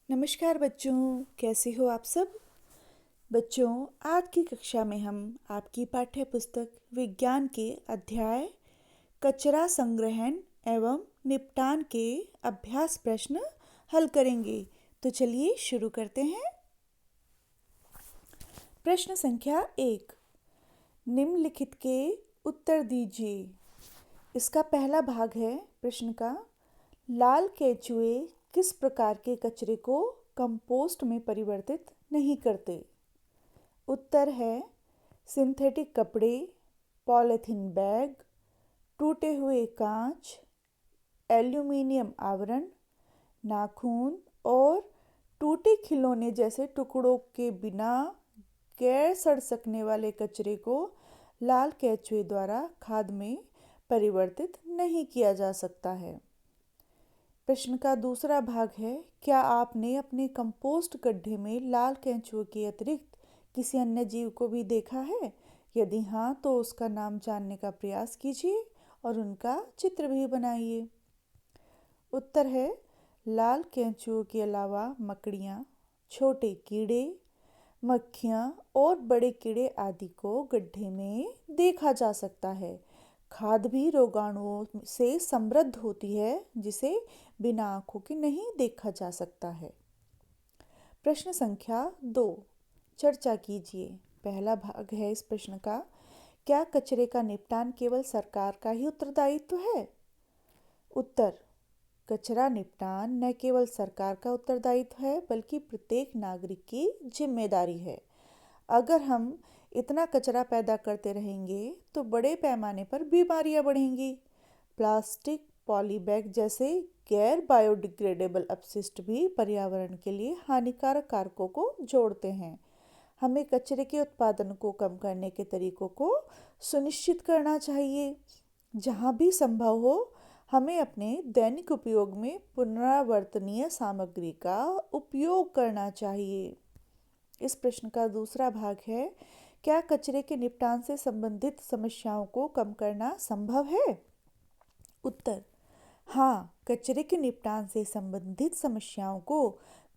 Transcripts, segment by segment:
नमस्कार बच्चों, कैसे हो आप सब। बच्चों, आज की कक्षा में हम आपकी पाठ्य पुस्तक विज्ञान के अध्याय कचरा संग्रहण एवं निपटान के अभ्यास प्रश्न हल करेंगे। तो चलिए शुरू करते हैं। प्रश्न संख्या 1, निम्नलिखित के उत्तर दीजिए। इसका पहला भाग है प्रश्न का, लाल केंचुए किस प्रकार के कचरे को कंपोस्ट में परिवर्तित नहीं करते। उत्तर है सिंथेटिक कपड़े, पॉलीथीन बैग, टूटे हुए कांच, एल्यूमीनियम आवरण, नाखून और टूटे खिलौने जैसे टुकड़ों के बिना गैर सड़ सकने वाले कचरे को लाल केंचुए द्वारा खाद में परिवर्तित नहीं किया जा सकता है। प्रश्न का दूसरा भाग है, क्या आपने अपने कंपोस्ट गड्ढे में लाल केंचुए के अतिरिक्त किसी अन्य जीव को भी देखा है? यदि हाँ, तो उसका नाम जानने का प्रयास कीजिए और उनका चित्र भी बनाइए। उत्तर है, लाल केंचुओं के अलावा मकड़ियाँ, छोटे कीड़े, मक्खियाँ और बड़े कीड़े आदि को गड्ढे में देखा जा सकता है। खाद भी रोगाणुओं से समृद्ध होती है, जिसे बिना आंखों के नहीं देखा जा सकता है। प्रश्न संख्या 2, चर्चा कीजिए। पहला भाग है इस प्रश्न का, क्या कचरे का निपटान केवल सरकार का ही उत्तरदायित्व है? उत्तर, कचरा निपटान न केवल सरकार का उत्तरदायित्व है, बल्कि प्रत्येक नागरिक की जिम्मेदारी है। अगर हम इतना कचरा पैदा करते रहेंगे तो बड़े पैमाने पर बीमारियां बढ़ेंगी। प्लास्टिक, पॉलीबैग जैसे गैर बायोडिग्रेडेबल अपशिष्ट भी पर्यावरण के लिए हानिकारक कारकों को जोड़ते हैं। हमें कचरे के उत्पादन को कम करने के तरीकों को सुनिश्चित करना चाहिए। जहाँ भी संभव हो, हमें अपने दैनिक उपयोग में पुनरावर्तनीय सामग्री का उपयोग करना चाहिए। इस प्रश्न का दूसरा भाग है, क्या कचरे के निपटान से संबंधित समस्याओं को कम करना संभव है? उत्तर, हाँ, कचरे के निपटान से संबंधित समस्याओं को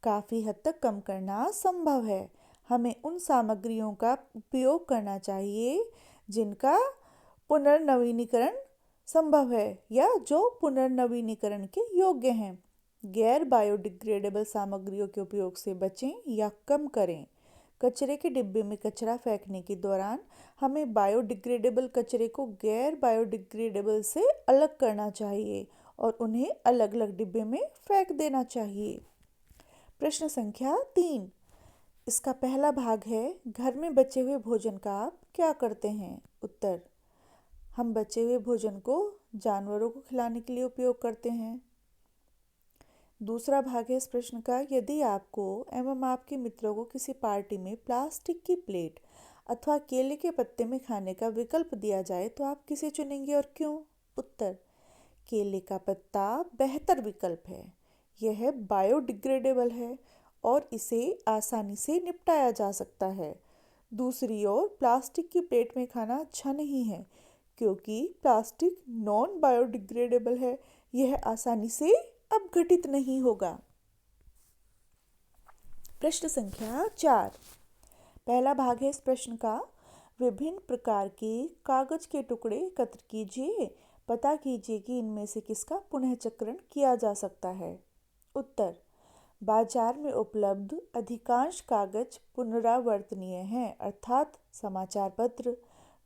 काफ़ी हद तक कम करना संभव है। हमें उन सामग्रियों का उपयोग करना चाहिए जिनका पुनर्नवीनीकरण संभव है या जो पुनर्नवीनीकरण के योग्य हैं। गैर बायोडिग्रेडेबल सामग्रियों के उपयोग से बचें या कम करें। कचरे के डिब्बे में कचरा फेंकने के दौरान हमें बायोडिग्रेडेबल कचरे को गैर बायोडिग्रेडेबल से अलग करना चाहिए और उन्हें अलग अलग डिब्बे में फेंक देना चाहिए। प्रश्न संख्या 3, इसका पहला भाग है, घर में बचे हुए भोजन का आप क्या करते हैं? उत्तर, हम बचे हुए भोजन को जानवरों को खिलाने के लिए उपयोग करते हैं। दूसरा भाग है इस प्रश्न का, यदि आपको एवं आपके मित्रों को किसी पार्टी में प्लास्टिक की प्लेट अथवा केले के पत्ते में खाने का विकल्प दिया जाए तो आप किसे चुनेंगे और क्यों? उत्तर, केले का पत्ता बेहतर विकल्प है। यह बायोडिग्रेडेबल है और इसे आसानी से निपटाया जा सकता है। दूसरी ओर प्लास्टिक की प्लेट में खाना अच्छा नहीं है, क्योंकि प्लास्टिक नॉन बायोडिग्रेडेबल है। यह आसानी से अपघटित नहीं होगा। प्रश्न संख्या 4, पहला भाग है इस प्रश्न का, विभिन्न प्रकार के कागज के टुकड़े एकत्र कीजिए। पता कीजिए कि इनमें से किसका पुनःचक्रण किया जा सकता है। उत्तर, बाजार में उपलब्ध अधिकांश कागज पुनरावर्तनीय हैं, अर्थात समाचार पत्र,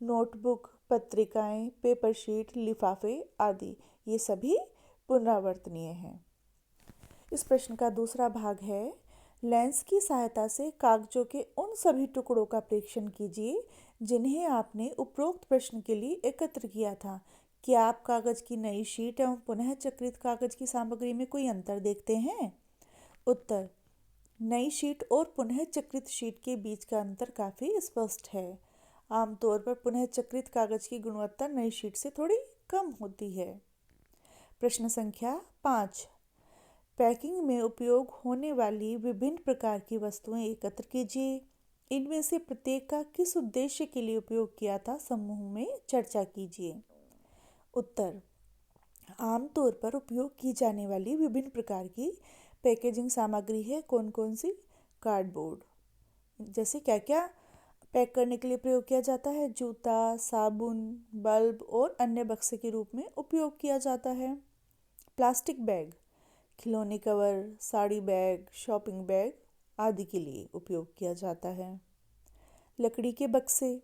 नोटबुक, पत्रिकाएं, पेपर शीट, लिफाफे आदि ये सभी पुनरावर्तनीय हैं। इस प्रश्न का दूसरा भाग है, लेंस की सहायता से कागजों के उन सभी टुकड़ों का प्रेक्षण कीजिए जिन्हें आपने उपरोक्त प्रश्न के लिए एकत्र किया था। क्या आप कागज की नई शीट एवं पुनः चक्रित कागज की सामग्री में कोई अंतर देखते हैं? उत्तर, नई शीट और पुनः चक्रित शीट के बीच का अंतर काफ़ी स्पष्ट है। आमतौर पर पुनः चक्रित कागज की गुणवत्ता नई शीट से थोड़ी कम होती है। प्रश्न संख्या 5, पैकिंग में उपयोग होने वाली विभिन्न प्रकार की वस्तुएं एकत्र कीजिए। इनमें से प्रत्येक का किस उद्देश्य के लिए उपयोग किया था, समूह में चर्चा कीजिए। उत्तर, आमतौर पर उपयोग की जाने वाली विभिन्न प्रकार की पैकेजिंग सामग्री है कौन कौन सी? कार्डबोर्ड। जैसे क्या क्या पैक करने के लिए प्रयोग किया जाता है? जूता, साबुन, बल्ब और अन्य बक्से के रूप में उपयोग किया जाता है। प्लास्टिक बैग, खिलौने cover, sari bag, shopping bag आदि के लिए उपयोग किया जाता है। लकड़ी के बक्से,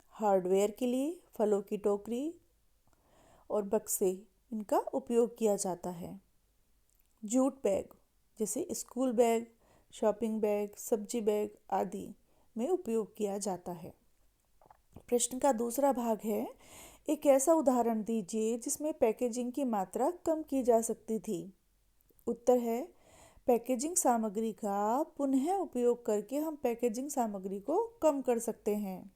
हार्डवेयर के लिए फलों की टोकरी और बक्से, इनका उपयोग किया जाता है। जूट बैग, जैसे स्कूल बैग, शॉपिंग बैग, सब्जी बैग आदि में उपयोग किया जाता है। प्रश्न का दूसरा भाग है, एक ऐसा उदाहरण दीजिए जिसमें पैकेजिंग की मात्रा कम की जा सकती थी। उत्तर है, पैकेजिंग सामग्री का पुनः उपयोग करके हम पैकेजिंग सामग्री को कम कर सकते हैं।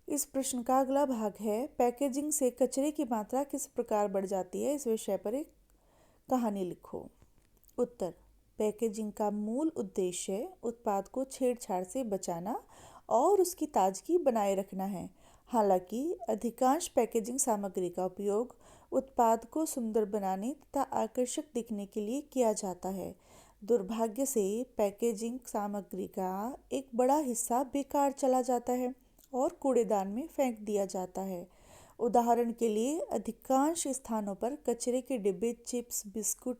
इस प्रश्न का अगला भाग है, पैकेजिंग से कचरे की मात्रा किस प्रकार बढ़ जाती है? इस विषय पर एक कहानी लिखो। उत्तर, पैकेजिंग का मूल उद्देश्य उत्पाद को छेड़छाड़ से बचाना और उसकी ताजगी बनाए रखना है। हालांकि अधिकांश पैकेजिंग सामग्री का उपयोग उत्पाद को सुंदर बनाने तथा आकर्षक दिखने के लिए किया जाता है। दुर्भाग्य से पैकेजिंग सामग्री का एक बड़ा हिस्सा बेकार चला जाता है और कूड़ेदान में फेंक दिया जाता है। उदाहरण के लिए अधिकांश स्थानों पर कचरे के डिब्बे, चिप्स, बिस्कुट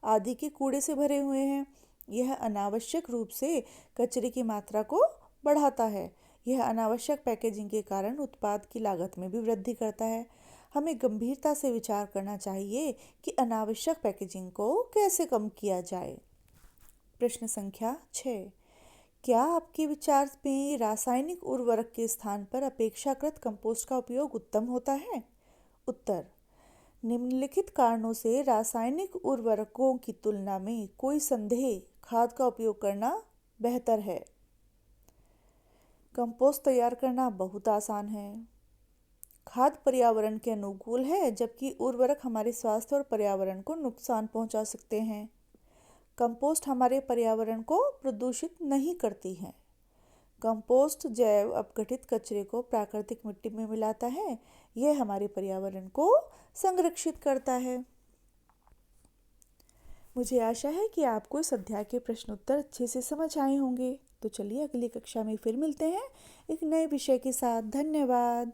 आदि के कूड़े से भरे हुए हैं। यह अनावश्यक रूप से कचरे की मात्रा को बढ़ाता है। यह अनावश्यक पैकेजिंग के कारण उत्पाद की लागत में भी वृद्धि करता है। हमें गंभीरता से विचार करना चाहिए कि अनावश्यक पैकेजिंग को कैसे कम किया जाए। प्रश्न संख्या 6, क्या आपके विचार में रासायनिक उर्वरक के स्थान पर अपेक्षाकृत कंपोस्ट का उपयोग उत्तम होता है? उत्तर, निम्नलिखित कारणों से रासायनिक उर्वरकों की तुलना में कोई संदेह खाद का उपयोग करना बेहतर है। कंपोस्ट तैयार करना बहुत आसान है। खाद पर्यावरण के अनुकूल है, जबकि उर्वरक हमारे स्वास्थ्य और पर्यावरण को नुकसान पहुंचा सकते हैं। कंपोस्ट हमारे पर्यावरण को प्रदूषित नहीं करती है। कंपोस्ट जैव अपघटित कचरे को प्राकृतिक मिट्टी में मिलाता है। यह हमारे पर्यावरण को संरक्षित करता है। मुझे आशा है कि आपको इस अध्याय के प्रश्न उत्तर अच्छे से समझ आए होंगे। तो चलिए अगली कक्षा में फिर मिलते हैं एक नए विषय के साथ। धन्यवाद।